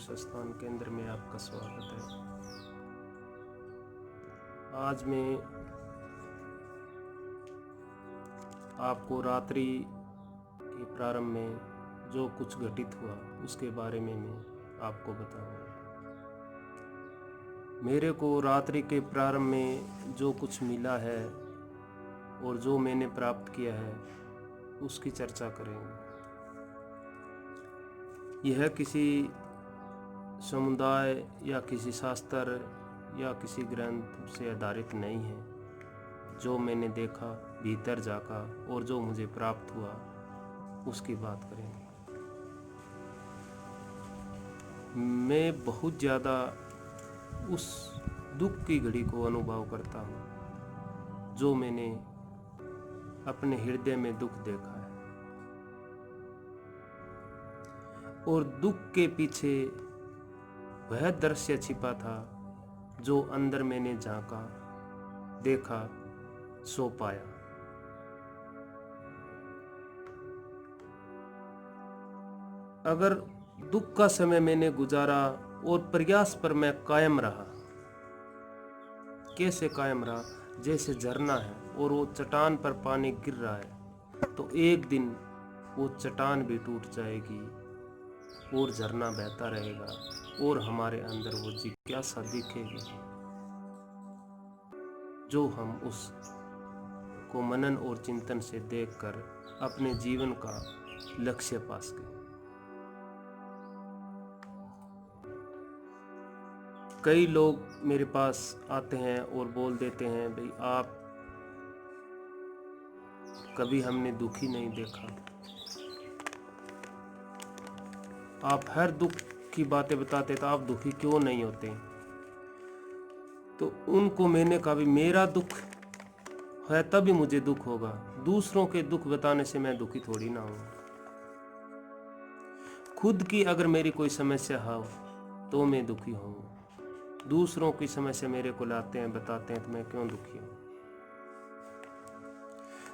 संस्थान केंद्र में आपका स्वागत है। आज मैं आपको रात्रि के प्रारंभ में जो कुछ घटित हुआ उसके बारे में मैं आपको बताऊंगा। मेरे को रात्रि के प्रारंभ में जो कुछ मिला है और जो मैंने प्राप्त किया है उसकी चर्चा करेंगे। यह किसी समुदाय या किसी शास्त्र या किसी ग्रंथ से आधारित नहीं है। जो मैंने देखा भीतर जाकर और जो मुझे प्राप्त हुआ उसकी बात करेंगे। मैं बहुत ज़्यादा उस दुख की घड़ी को अनुभव करता हूँ जो मैंने अपने हृदय में दुख देखा है, और दुख के पीछे वह दृश्य छिपा था जो अंदर मैंने झांका, देखा, सो पाया। अगर दुख का समय मैंने गुजारा और प्रयास पर मैं कायम रहा, कैसे कायम रहा? जैसे झरना है और वो चट्टान पर पानी गिर रहा है तो एक दिन वो चट्टान भी टूट जाएगी और झरना बहता रहेगा और हमारे अंदर वो जिज्ञासा दिखेगी जो हम उस को मनन और चिंतन से देखकर अपने जीवन का लक्ष्य पा सके। कई लोग मेरे पास आते हैं और बोल देते हैं, भाई आप कभी हमने दुखी नहीं देखा, आप हर दुख की बातें बताते तो आप दुखी क्यों नहीं होते? तो उनको मैंने कहा, भी मेरा दुख है तभी मुझे दुख होगा, दूसरों के दुख बताने से मैं दुखी थोड़ी ना हूँ। खुद की अगर मेरी कोई समस्या हो तो मैं दुखी हूँ, दूसरों की समस्या मेरे को लाते हैं बताते हैं तो मैं क्यों दुखी हूँ?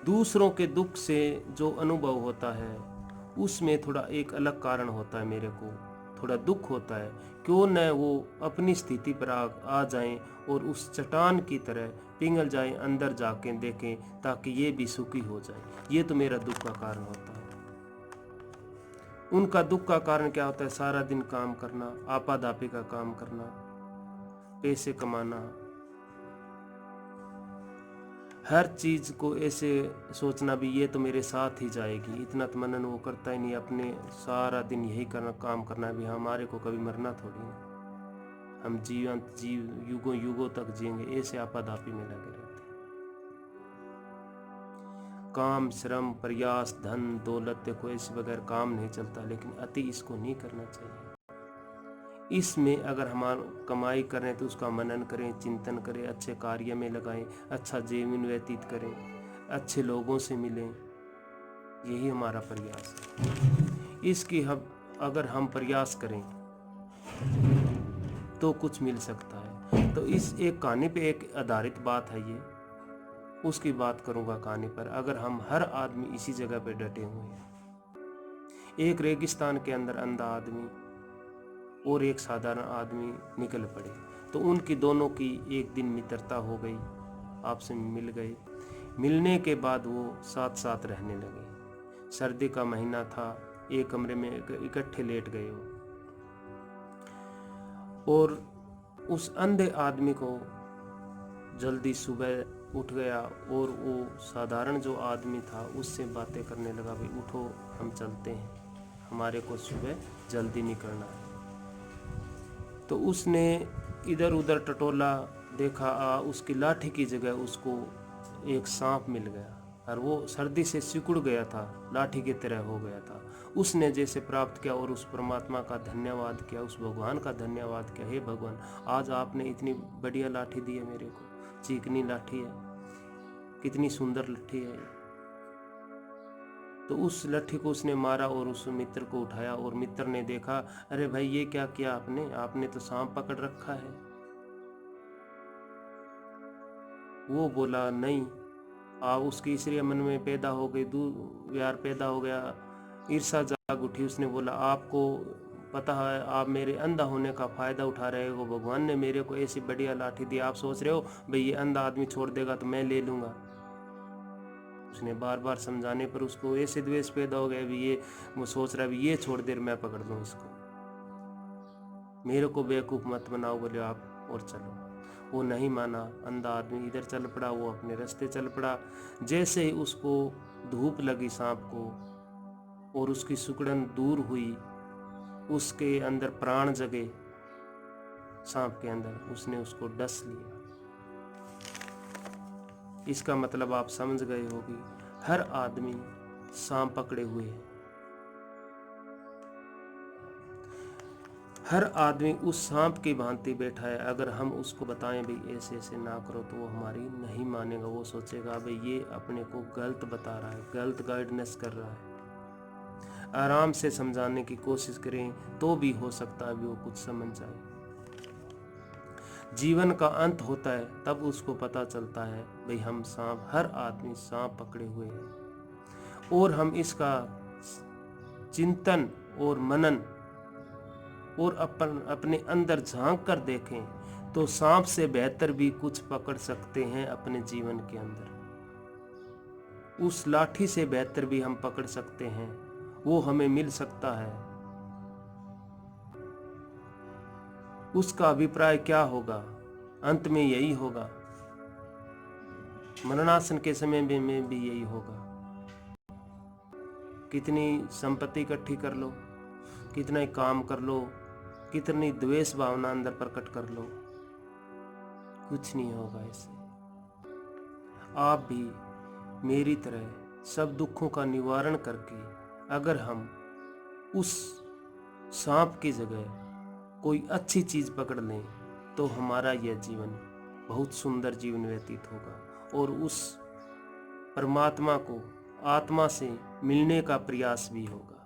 दूसरों के दुख से जो अनुभव होता है उसमें थोड़ा एक अलग कारण होता है, मेरे को थोड़ा दुख होता है, क्यों न वो अपनी स्थिति पर आ जाएं और उस चट्टान की तरह पिघल जाएं, अंदर जाके देखें ताकि ये भी सुखी हो जाए। ये तो मेरा दुख का कारण होता है। उनका दुख का कारण क्या होता है? सारा दिन काम करना, आपाधापी का काम करना, पैसे कमाना, हर चीज को ऐसे सोचना भी ये तो मेरे साथ ही जाएगी। इतना तो मनन वो करता ही नहीं, अपने सारा दिन यही करना, काम करना भी हमारे को कभी मरना थोड़ी है, हम जीव युगों युगों तक जिएंगे, ऐसे आपाधापी में लगे रहते हैं। काम, श्रम, प्रयास, धन, दौलत, देखो इसके बगैर काम नहीं चलता, लेकिन अति इसको नहीं करना चाहिए। इसमें अगर हम कमाई करें तो उसका मनन करें, चिंतन करें, अच्छे कार्य में लगाएं, अच्छा जीवन व्यतीत करें, अच्छे लोगों से मिलें, यही हमारा प्रयास है। इसकी अगर हम प्रयास करें तो कुछ मिल सकता है। तो इस एक कहानी पे एक आधारित बात है, ये उसकी बात करूंगा कहानी पर। अगर हम हर आदमी इसी जगह पे डटे हुए हैं, एक रेगिस्तान के अंदर अंधा आदमी और एक साधारण आदमी निकल पड़े, तो उनकी दोनों की एक दिन मित्रता हो गई, आपसे मिल गए। मिलने के बाद वो साथ साथ रहने लगे। सर्दी का महीना था, एक कमरे में इकट्ठे लेट गए वो, और उस अंधे आदमी को जल्दी सुबह उठ गया और वो साधारण जो आदमी था उससे बातें करने लगा, भाई उठो हम चलते हैं, हमारे को सुबह जल्दी निकलना है। तो उसने इधर उधर टटोला, देखा उसकी लाठी की जगह उसको एक सांप मिल गया, और वो सर्दी से सिकुड़ गया था, लाठी की तरह हो गया था। उसने जैसे प्राप्त किया और उस परमात्मा का धन्यवाद किया, उस भगवान का धन्यवाद किया, हे भगवान आज आपने इतनी बढ़िया लाठी दी है मेरे को, चिकनी लाठी है, कितनी सुंदर लाठी है। तो उस लाठी को उसने मारा और उस मित्र को उठाया, और मित्र ने देखा, अरे भाई ये क्या किया आपने तो सांप पकड़ रखा है। वो बोला नहीं, उसकी इसलिए मन में पैदा हो गई, यार पैदा हो गया, ईर्षा जाग उठी। उसने बोला आपको पता है आप मेरे अंधा होने का फ़ायदा उठा रहे हो। भगवान ने मेरे को ऐसी बढ़िया लाठी दी, आप सोच रहे हो भाई ये अंधा आदमी छोड़ देगा तो मैं ले लूँगा। उसने बार बार समझाने पर उसको ऐसे द्वेष पैदा हो गया, भी ये वो सोच रहा है भी ये छोड़ दे मैं पकड़ लूँ इसको, मेरे को बेवकूफ़ मत बनाओ, बोले आप और चलो। वो नहीं माना, अंधा आदमी इधर चल पड़ा, वो अपने रास्ते चल पड़ा। जैसे ही उसको धूप लगी सांप को और उसकी सुकड़न दूर हुई, उसके अंदर प्राण जगे सांप के अंदर, उसने उसको डस लिया। इसका मतलब आप समझ गए होगी, हर आदमी सांप पकड़े हुए है। हर आदमी उस सांप की भांति बैठा है। अगर हम उसको बताएं भाई ऐसे ऐसे ना करो तो वो हमारी नहीं मानेगा। वो सोचेगा भाई ये अपने को गलत बता रहा है, गलत गाइडेंस कर रहा है। आराम से समझाने की कोशिश करें तो भी हो सकता है भी वो कुछ समझ जाए। जीवन का अंत होता है तब उसको पता चलता है भाई हम सांप, हर आदमी सांप पकड़े हुए हैं। और हम इसका चिंतन और मनन और अपने अंदर झांक कर देखें तो सांप से बेहतर भी कुछ पकड़ सकते हैं अपने जीवन के अंदर। उस लाठी से बेहतर भी हम पकड़ सकते हैं, वो हमें मिल सकता है। उसका अभिप्राय क्या होगा? अंत में यही होगा, मरणासन के समय में भी यही होगा। कितनी संपत्ति इकट्ठी कर लो, कितना ही काम कर लो, कितनी द्वेष भावना अंदर प्रकट कर लो, कुछ नहीं होगा इससे। आप भी मेरी तरह सब दुखों का निवारण करके अगर हम उस सांप की जगह कोई अच्छी चीज पकड़ लें तो हमारा यह जीवन बहुत सुंदर जीवन व्यतीत होगा और उस परमात्मा को, आत्मा से मिलने का प्रयास भी होगा।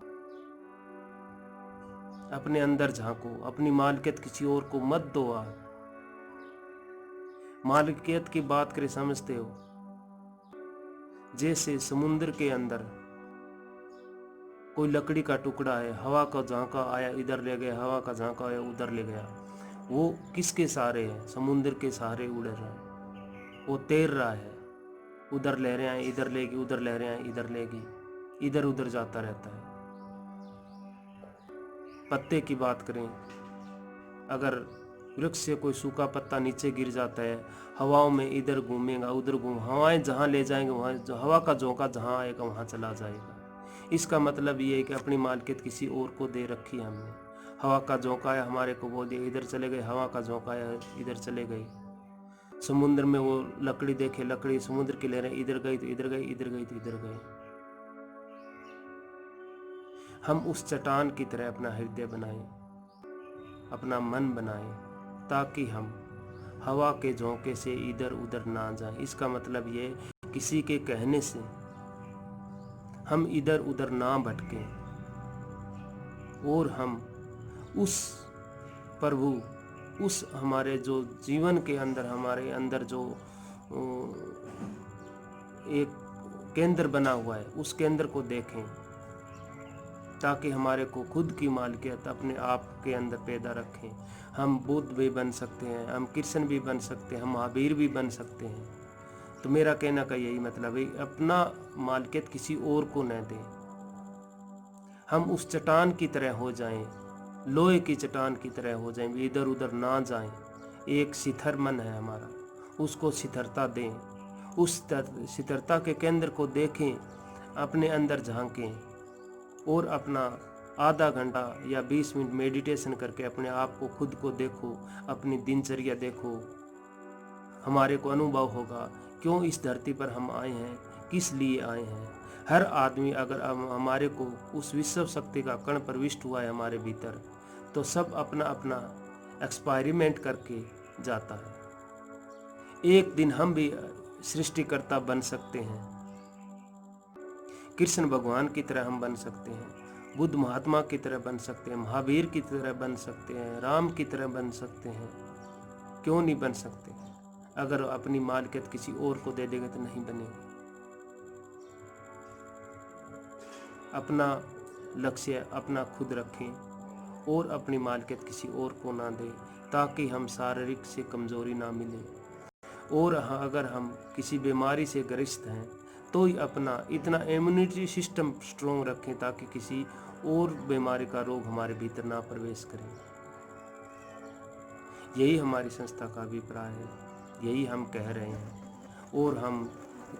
अपने अंदर झांको, अपनी मालिकियत किसी और को मत दो। आप मालिकियत की बात करें, समझते हो जैसे समुद्र के अंदर कोई लकड़ी का टुकड़ा है, हवा का झोंका आया इधर ले गया, हवा का झोंका आया उधर ले गया, वो किसके सहारे है? समुद्र के सहारे उड़ रहा है, वो तैर रहा है। उधर लहरें आए इधर लेगी, उधर लहरें आए इधर लेगी, इधर उधर जाता रहता है। पत्ते की बात करें, अगर वृक्ष से कोई सूखा पत्ता नीचे गिर जाता है, हवाओं में इधर घूमेगा उधर हवाएं जहाँ ले जाएंगे वहाँ, हवा का झोंका जहाँ आएगा वहाँ चला जाएगा। इसका मतलब ये है कि अपनी मालिकियत किसी और को दे रखी है हमने। हवा का झोंका आया, हमारे को बोल दिया इधर चले गए, हवा का झोंका आया इधर चले गए। समुद्र में वो लकड़ी देखे, लकड़ी समुद्र की लहरें इधर गई तो इधर गई, इधर गई तो इधर गई। हम उस चट्टान की तरह अपना हृदय बनाएं, अपना मन बनाएं, ताकि हम हवा के झोंके से इधर उधर ना जाएं। इसका मतलब ये किसी के कहने से हम इधर उधर ना भटकें और हम उस प्रभु, उस हमारे जो जीवन के अंदर, हमारे अंदर जो एक केंद्र बना हुआ है उस केंद्र को देखें, ताकि हमारे को खुद की मालिकियत अपने आप के अंदर पैदा रखें। हम बुद्ध भी बन सकते हैं, हम कृष्ण भी बन सकते हैं, हम महावीर भी बन सकते हैं। तो मेरा कहना का यही मतलब है, अपना मालिकियत किसी और को न दें। हम उस चट्टान की तरह हो जाएं, लोहे की चट्टान की तरह हो जाएं, इधर उधर ना जाएं। एक शिथिर मन है हमारा, उसको शिथिरता दें, उस शिथिरता के केंद्र को देखें, अपने अंदर झांकें और अपना आधा घंटा या 20 मिनट मेडिटेशन करके अपने आप को, खुद को देखो, अपनी दिनचर्या देखो। हमारे को अनुभव होगा क्यों इस धरती पर हम आए हैं, किस लिए आए हैं। हर आदमी अगर हमारे को उस विश्व शक्ति का कण प्रविष्ट हुआ है हमारे भीतर, तो सब अपना अपना एक्सपेरिमेंट करके जाता है। एक दिन हम भी सृष्टिकर्ता बन सकते हैं, कृष्ण भगवान की तरह हम बन सकते हैं, बुद्ध महात्मा की तरह बन सकते हैं, महावीर की तरह बन सकते हैं, राम की तरह बन सकते हैं। क्यों नहीं बन सकते? अगर अपनी मालिकियत किसी और को दे देंगे तो नहीं बनेगी। अपना लक्ष्य अपना खुद रखें और अपनी मालिकियत किसी और को ना दे, ताकि हम शारीरिक से कमज़ोरी ना मिले। और अगर हम किसी बीमारी से ग्रस्त हैं तो ही अपना इतना इम्यूनिटी सिस्टम स्ट्रॉन्ग रखें ताकि किसी और बीमारी का रोग हमारे भीतर ना प्रवेश करे। यही हमारी संस्था का अभिप्राय है, यही हम कह रहे हैं। और हम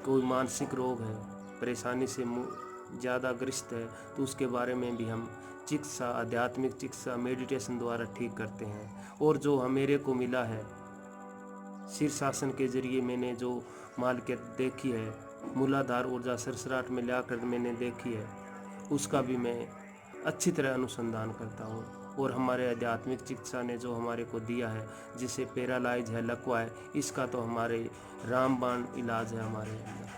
कोई मानसिक रोग है, परेशानी से ज़्यादा ग्रस्त है, तो उसके बारे में भी हम चिकित्सा, आध्यात्मिक चिकित्सा, मेडिटेशन द्वारा ठीक करते हैं। और जो मेरे को मिला है शीर्षासन के जरिए, मैंने जो मालिकियत देखी है, मूलाधार ऊर्जा सरसराट में लाकर मैंने देखी है, उसका भी मैं अच्छी तरह अनुसंधान करता हूँ। और हमारे आध्यात्मिक चिकित्सा ने जो हमारे को दिया है, जिसे पैरालाइज है, लकवा है, इसका तो हमारे रामबाण इलाज है हमारे अंदर।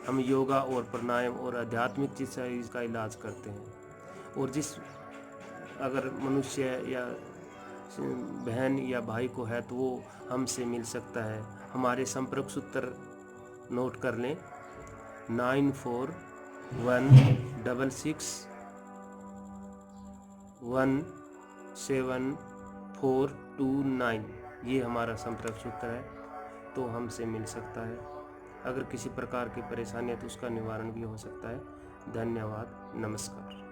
हम योगा और प्राणायाम और आध्यात्मिक चिकित्सा इसका इलाज करते हैं। और जिस अगर मनुष्य या बहन या भाई को है तो वो हमसे मिल सकता है। हमारे संपर्क सूत्र नोट कर लें, 9416617429, ये हमारा संपर्क सूत्र है, तो हमसे मिल सकता है। अगर किसी प्रकार की परेशानी है तो उसका निवारण भी हो सकता है। धन्यवाद, नमस्कार।